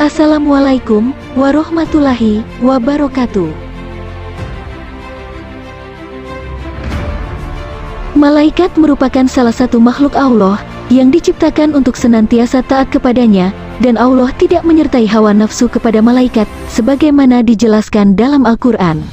Assalamualaikum warahmatullahi wabarakatuh. Malaikat merupakan salah satu makhluk Allah yang diciptakan untuk senantiasa taat kepadanya, dan Allah tidak menyertai hawa nafsu kepada malaikat, sebagaimana dijelaskan dalam Al-Quran.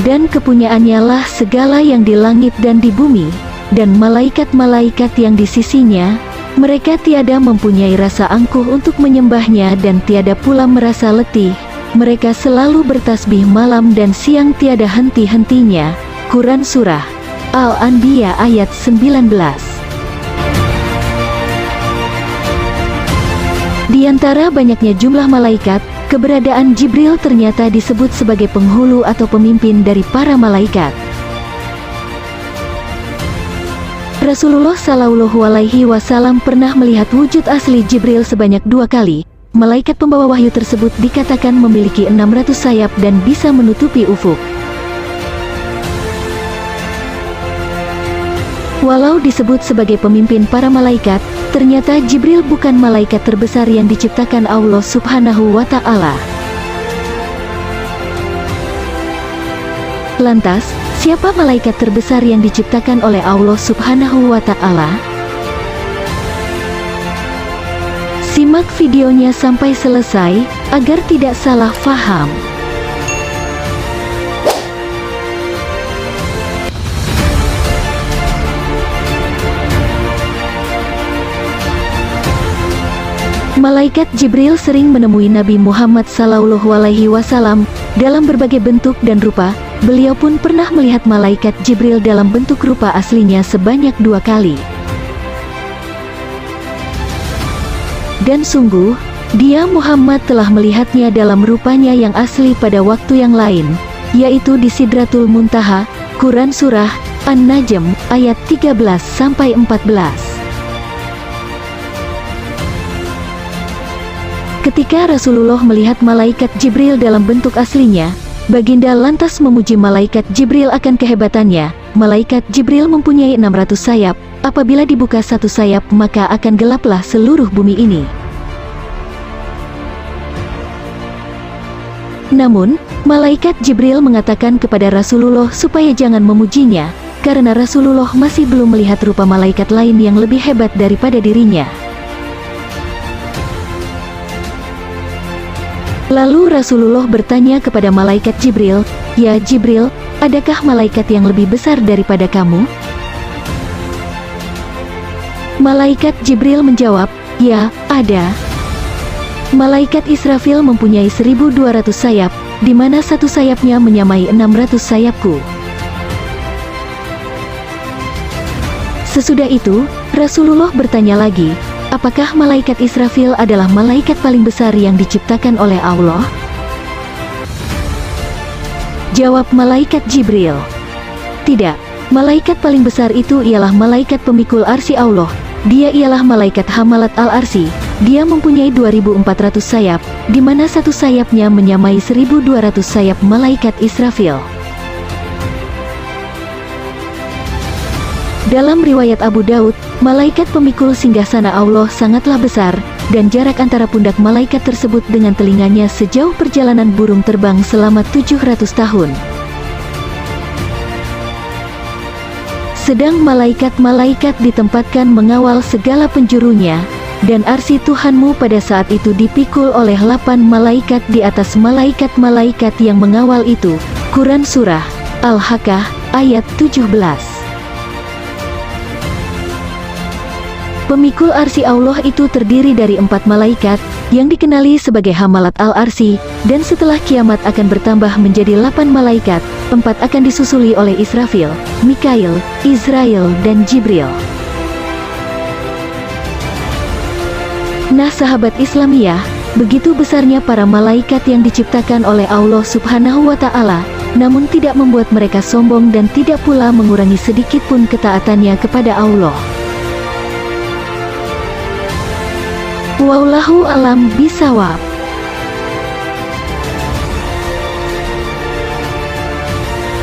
Dan kepunyaannya lah segala yang di langit dan di bumi, dan malaikat-malaikat yang di sisinya. Mereka tiada mempunyai rasa angkuh untuk menyembahnya dan tiada pula merasa letih. Mereka selalu bertasbih malam dan siang tiada henti-hentinya. Quran Surah Al-Anbiya ayat 19. Di antara banyaknya jumlah malaikat, keberadaan Jibril ternyata disebut sebagai penghulu atau pemimpin dari para malaikat. Rasulullah Shallallahu Alaihi Wasallam pernah melihat wujud asli Jibril sebanyak 2 kali. Malaikat pembawa wahyu tersebut dikatakan memiliki 600 sayap dan bisa menutupi ufuk. Walau disebut sebagai pemimpin para malaikat, ternyata Jibril bukan malaikat terbesar yang diciptakan Allah Subhanahu wa Ta'ala. Lantas, siapa malaikat terbesar yang diciptakan oleh Allah Subhanahu wa Ta'ala? Simak videonya sampai selesai, agar tidak salah faham. Malaikat Jibril sering menemui Nabi Muhammad SAW dalam berbagai bentuk dan rupa. Beliau pun pernah melihat malaikat Jibril dalam bentuk rupa aslinya sebanyak 2 kali. Dan sungguh, dia Muhammad telah melihatnya dalam rupanya yang asli pada waktu yang lain, yaitu di Sidratul Muntaha. Quran Surah An-Najm ayat 13-14. Ketika Rasulullah melihat malaikat Jibril dalam bentuk aslinya, Baginda lantas memuji malaikat Jibril akan kehebatannya. Malaikat Jibril mempunyai 600 sayap, apabila dibuka satu sayap maka akan gelaplah seluruh bumi ini. Namun, malaikat Jibril mengatakan kepada Rasulullah supaya jangan memujinya, karena Rasulullah masih belum melihat rupa malaikat lain yang lebih hebat daripada dirinya. Lalu Rasulullah bertanya kepada malaikat Jibril, "Ya Jibril, adakah malaikat yang lebih besar daripada kamu?" Malaikat Jibril menjawab, "Ya, ada. Malaikat Israfil mempunyai 1200 sayap, di mana satu sayapnya menyamai 600 sayapku." Sesudah itu, Rasulullah bertanya lagi, "Apakah malaikat Israfil adalah malaikat paling besar yang diciptakan oleh Allah?" Jawab malaikat Jibril, "Tidak, malaikat paling besar itu ialah malaikat pemikul arsy Allah. Dia ialah malaikat Hamalat al-Arsy. Dia mempunyai 2400 sayap, di mana satu sayapnya menyamai 1200 sayap malaikat Israfil." Dalam riwayat Abu Daud, malaikat pemikul singgasana Allah sangatlah besar, dan jarak antara pundak malaikat tersebut dengan telinganya sejauh perjalanan burung terbang selama 700 tahun. Sedang malaikat-malaikat ditempatkan mengawal segala penjurunya, dan arsy Tuhanmu pada saat itu dipikul oleh 8 malaikat di atas malaikat-malaikat yang mengawal itu. Quran Surah Al-Haqqah ayat 17. Pemikul arsy Allah itu terdiri dari 4 malaikat, yang dikenali sebagai Hamalat al-Arsy, dan setelah kiamat akan bertambah menjadi 8 malaikat, 4 akan disusuli oleh Israfil, Mikail, Israel, dan Jibril. Nah sahabat Islamiyah, begitu besarnya para malaikat yang diciptakan oleh Allah Subhanahu wa Ta'ala, namun tidak membuat mereka sombong dan tidak pula mengurangi sedikit pun ketaatannya kepada Allah. Wallahu alam bisawab.